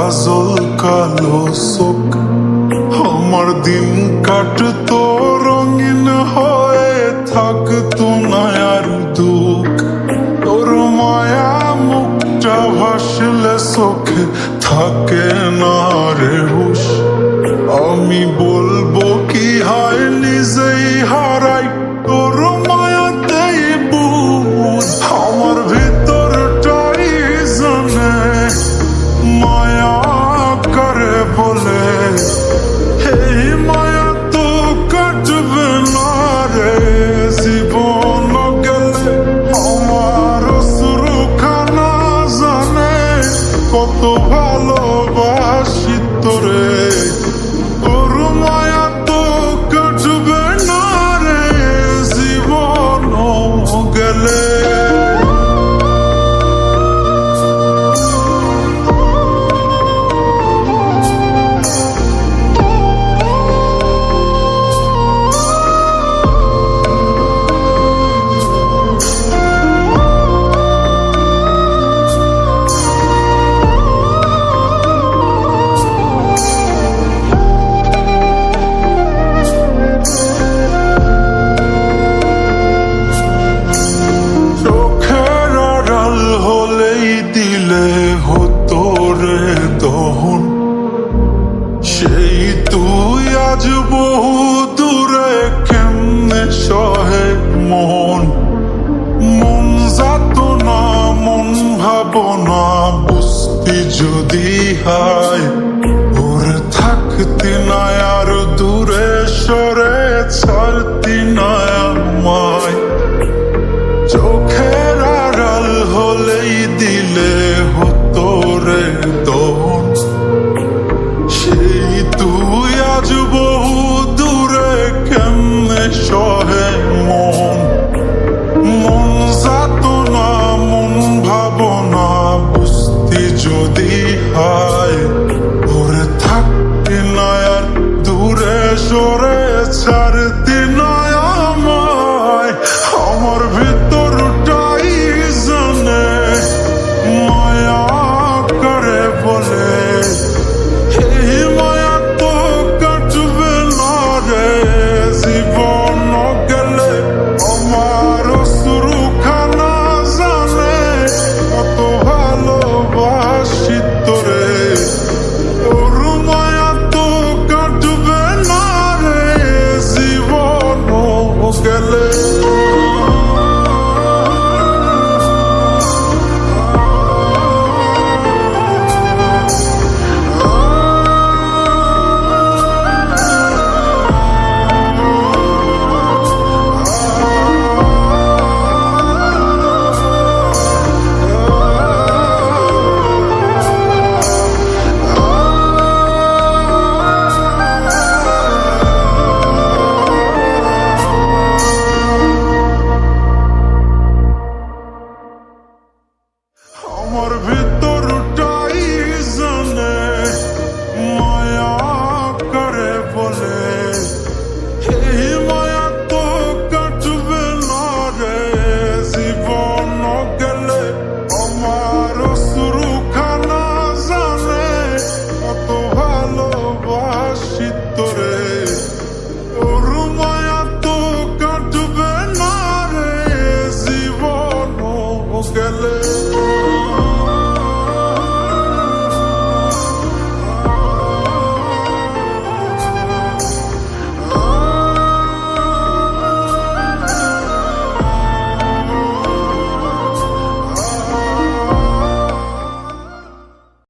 কাজল কালো চোখ, আমার দিন কাটতো রঙিন হয়ে, থাকতো না আর দুঃখ। তোর মায়া মুখটা ভাসলে চোখে থাকে না রে হুশ। আমি বলবো কি হয় নিজেই হারাই তোর মায়াতেই বুঝ। আমার ভিতরটাই জানে মায়া করে বলে, এই মায়া তো কাটবে না রে জীবন গেলে। আমার অশ্রুখানা জানে কত ভালোবাসি তোরে, তোর মায়া তো কাটবে না রে জীবন গেলে। হতো রে তখন সেই তুই আজ বহু দূরে, কেমনে সহে মন। মন যাতো না মন ভাবনা বুঝতি যদি হায়, ওরে থাকতি না আর দূরে সরে ছাড়তি না আমায়। চোখের আড়াল হলেই দিলে হতো রে তখন সেই তুই আজ বহু দূরে, কেমনে সহে মন। মন যাতো না মন ভাবনা বুঝতি যদি হায়, ওরে থাকতি না আর দূরে সরে ছাড়তি